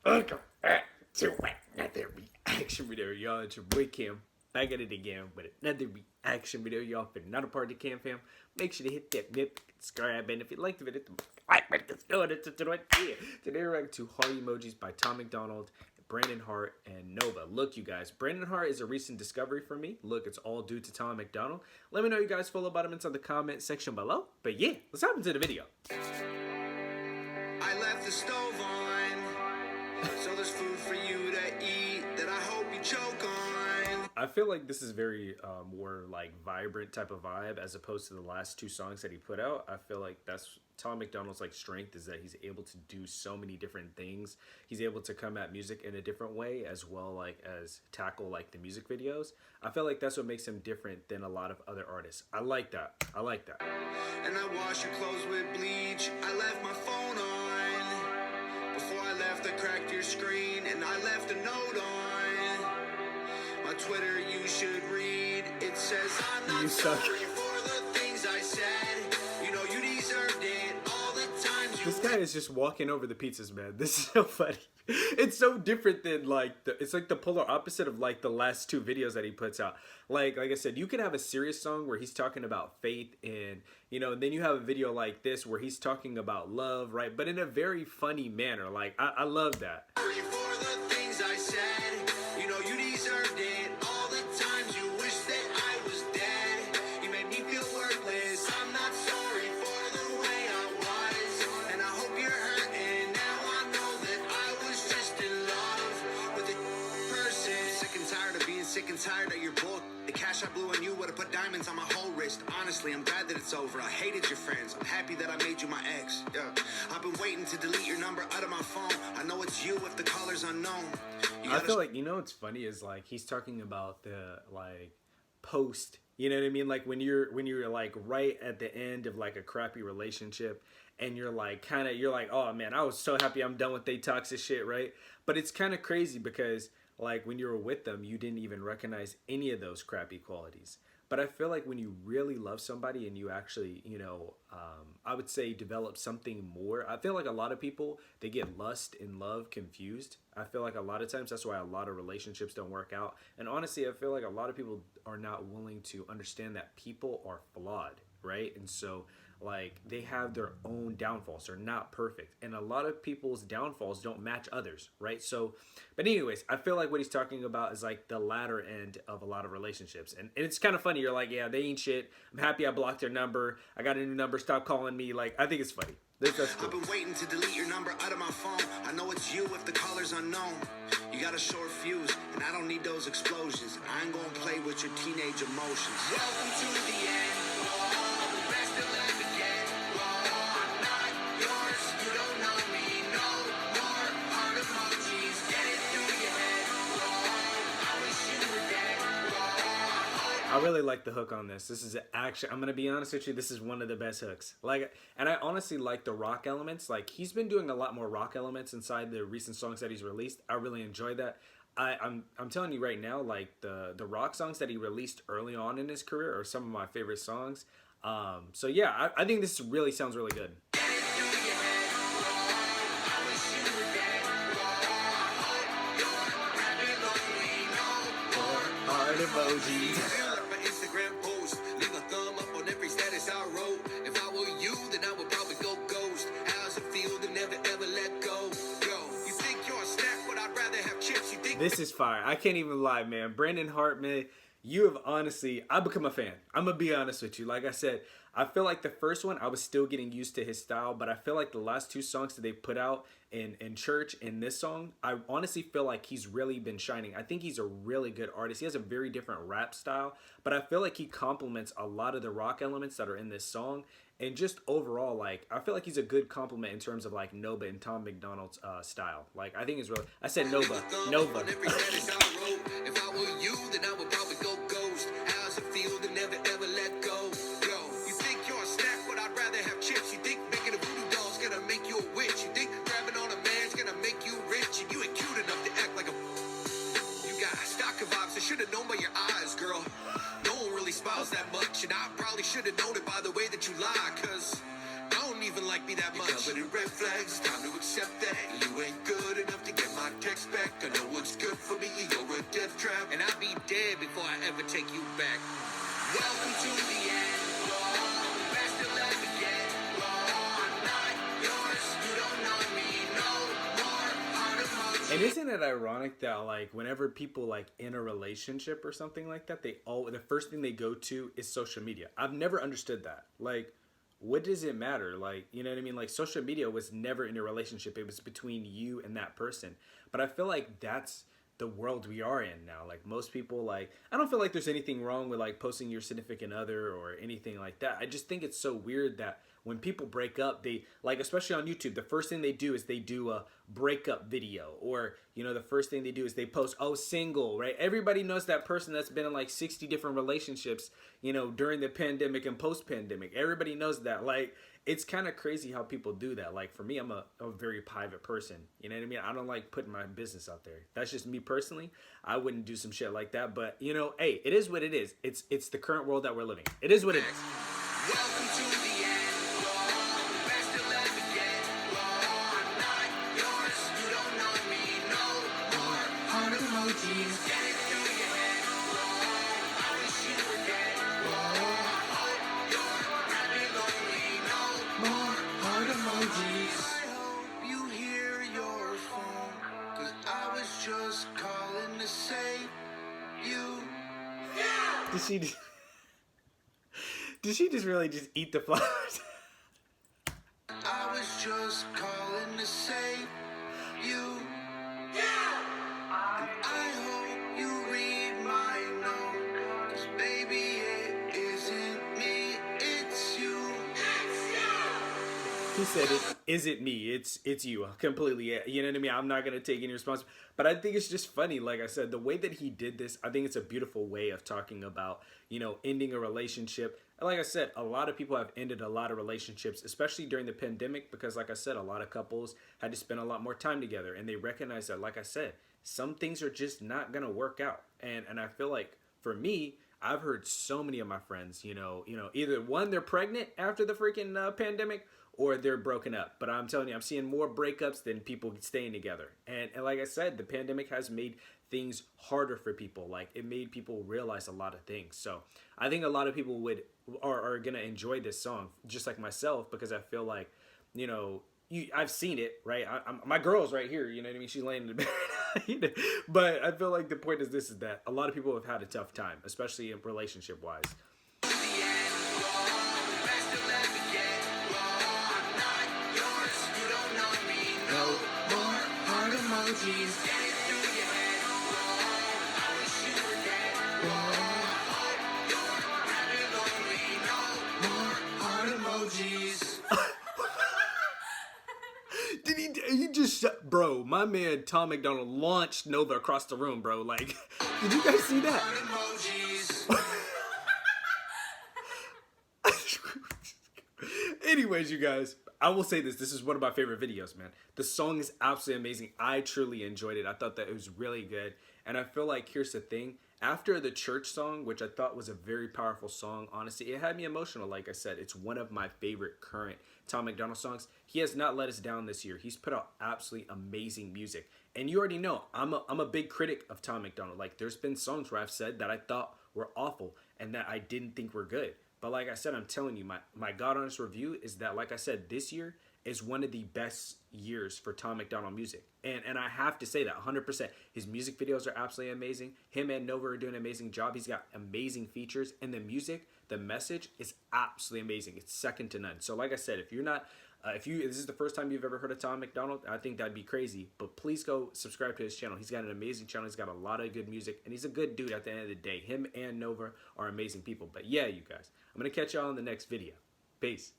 Welcome back to another reaction video, y'all. It's your boy Cam. Back at it again with another reaction video, y'all. If you're not a part of the Cam fam, make sure to hit that subscribe, and if you like the video, like button. Let's go. Today we're reacting to Hart Emojis by Tom MacDonald, Brandon Hart, and Nova. Look, you guys, Brandon Hart is a recent discovery for me. Look, it's all due to Tom MacDonald. Let me know you guys feel about him inside the comment section below. But yeah, let's hop into the video. I left the stove on, so there's food for you to eat that I hope you choke on. I feel like this is very more like vibrant type of vibe as opposed to the last two songs that he put out. I feel like that's Tom MacDonald's like strength, is that he's able to do so many different things. He's able to come at music in a different way as well, like as tackle like the music videos. I feel like that's what makes him different than a lot of other artists. I like that. I like that. And I wash your clothes with bleach. I left my phone on. Before I left, I cracked your screen and I left a note on. My Twitter you should read. It says I'm not sorry for the things I said. You know you deserved it all the times you. This guy is just walking over the pizzas, man. This is so funny. It's so different than like it's like the polar opposite of like the last two videos that he puts out. Like I said, you can have a serious song where he's talking about faith, and you know, then you have a video like this where he's talking about love, right? But in a very funny manner. Like I love that. Sorry for the things I said. You know you deserved it all the times you wish that I was dead. You made me feel worthless. I'm not sorry for the way I was, and I hope you're hurting. Now I know that I was just in love with a person. Sick and tired of being sick and tired of your book. The cash I blew on you would have put diamonds on my whole wrist. Honestly, I'm glad that it's over. I hated your friends. I'm happy that I made you my ex. Yeah. I've been waiting to delete your number out of my phone. I know it's you if the caller's unknown. I feel like, you know what's funny is like he's talking about the like post, you know what I mean? Like when you're like right at the end of like a crappy relationship, and you're like you're like, oh man, I was so happy I'm done with they toxic shit, right? But it's kind of crazy because like when you were with them, you didn't even recognize any of those crappy qualities. But I feel like when you really love somebody and you actually, you know, I would say develop something more. I feel like a lot of people, they get lust and love confused. I feel like a lot of times that's why a lot of relationships don't work out. And honestly, I feel like a lot of people are not willing to understand that people are flawed, right? And so like they have their own downfalls. They're not perfect, and a lot of people's downfalls don't match others, right? So but anyways, I feel like what he's talking about is like the latter end of a lot of relationships, and it's kind of funny. You're like, yeah, they ain't shit. I'm happy I blocked their number. I got a new number. Stop calling me. Like, I think it's funny. That's cool. I've been waiting to delete your number out of my phone. I know it's you if the caller's unknown. You got a short fuse, and I don't need those explosions. I ain't gonna play with your teenage emotions. Welcome to the end. I'm the best you'll ever get. I'm not yours. You don't know me. No more heart emojis. Get it through your head. I wish you were dead. I really like the hook on this. This is actually, I'm gonna be honest with you, this is one of the best hooks. Like, and I honestly like the rock elements. Like, he's been doing a lot more rock elements inside the recent songs that he's released. I really enjoy that. I'm telling you right now, like the rock songs that he released early on in his career are some of my favorite songs. So yeah, I think this really sounds really good. Heart emojis. Instagram post, leave a thumb up on every status I wrote. If I were you, then I would probably go ghost. How's it feel to never ever let go? Yo, you think you're a snack, but I'd rather have chips. You think this is fire. I can't even lie, man. Brandon Hart, man, you have honestly, I've become a fan. I'm gonna be honest with you. Like I said, I feel like the first one, I was still getting used to his style, but I feel like the last two songs that they put out in church, in this song, I honestly feel like he's really been shining. I think he's a really good artist. He has a very different rap style, but I feel like he complements a lot of the rock elements that are in this song. And just overall, like, I feel like he's a good compliment in terms of like Nova and Tom MacDonald's style. Like, I think it's really, I said Nova. If I were you, then I would probably go ghost. How's it feel to never ever let go? Yo, you think you're a snack, but I'd rather have chips. You think making a voodoo doll's gonna make you a witch. You think grabbing on a man's gonna make you rich. And you ain't cute enough to act like a. You got stalker vibes. I should've known by your eyes, girl. No one really smiles that much, and I probably should've known it by the way that you lie, cause I don't even like me that much. You're covered in red flags, it's time to accept that you ain't good enough to get my respect. I know what's good for me, you're a death trap. And I'll be dead before I ever take you back. Welcome to the end. Whoa, best you'll ever get. Whoa, I'm not yours. You don't know me no more. Heart emoji. And isn't it ironic that like whenever people like in a relationship or something like that, the first thing they go to is social media. I've never understood that. Like, what does it matter? Like, you know what I mean? Like, social media was never in a relationship. It was between you and that person. But I feel like that's the world we are in now. Like, most people, like, I don't feel like there's anything wrong with like posting your significant other or anything like that. I just think it's so weird that when people break up, they like, especially on YouTube, the first thing they do is they do a breakup video, or you know, the first thing they do is they post, oh, single, right? Everybody knows that person that's been in like 60 different relationships, you know, during the pandemic and post-pandemic. Everybody knows that. Like, it's kind of crazy how people do that. Like, for me, I'm a very private person, you know what I mean? I don't like putting my business out there. That's just me personally. I wouldn't do some shit like that, but you know, hey, it is what it is. It's the current world that we're living. It is what it is. Welcome to the end. Whoa, best you'll ever get. Whoa, I'm not yours. You don't know me no more. Heart emojis. Get it through your head. Whoa, I wish you were dead. Whoa, heart, you're happy, lonely, no more. Heart emojis. I hope you hear your phone, 'cause I was just calling to say you. Did she just really just eat the flowers? I was just calling to say you. And I hope you read my note, 'cause baby, it isn't me, it's you. He said, "It isn't me. It's you completely." You know what I mean? I'm not gonna take any responsibility. But I think it's just funny. Like I said, the way that he did this, I think it's a beautiful way of talking about, you know, ending a relationship. And like I said, a lot of people have ended a lot of relationships, especially during the pandemic, because like I said, a lot of couples had to spend a lot more time together, and they recognize that, like I said, some things are just not gonna work out. And I feel like for me, I've heard so many of my friends, you know, either one, they're pregnant after the freaking pandemic, or they're broken up. But I'm telling you, I'm seeing more breakups than people staying together. And like I said, the pandemic has made things harder for people. Like, it made people realize a lot of things. So I think a lot of people are gonna enjoy this song, just like myself, because I feel like, you know, I've seen it, right? My girl's right here, you know what I mean? She's laying in the bed. But I feel like the point is this, is that a lot of people have had a tough time, especially in relationship wise. The end. Whoa, best you'll ever get. Whoa, I'm not yours. You don't know me no more. Heart emojis. Get it through your head. Whoa, I wish you were dead. Whoa, heart, you're happy, lonely, no more. Heart emojis. Did he just bro, my man Tom MacDonald launched Nova across the room, bro. Like, did you guys see that? Heart emojis. Anyways, you guys, I will say this is one of my favorite videos, man. The song is absolutely amazing. I truly enjoyed it. I thought that it was really good. And I feel like, here's the thing, after the church song, which I thought was a very powerful song, honestly, it had me emotional. Like I said, it's one of my favorite current Tom MacDonald songs. He has not let us down this year. He's put out absolutely amazing music. And you already know, I'm a big critic of Tom MacDonald. Like, there's been songs where I've said that I thought were awful and that I didn't think were good. But like I said, I'm telling you, my God honest review is that, like I said, this year is one of the best years for Tom MacDonald music. And I have to say that 100%. His music videos are absolutely amazing. Him and Nova are doing an amazing job. He's got amazing features. And the music, the message is absolutely amazing. It's second to none. So like I said, if you're not, if this is the first time you've ever heard of Tom MacDonald, I think that'd be crazy. But please go subscribe to his channel. He's got an amazing channel. He's got a lot of good music. And he's a good dude at the end of the day. Him and Nova are amazing people. But yeah, you guys, I'm going to catch y'all in the next video. Peace.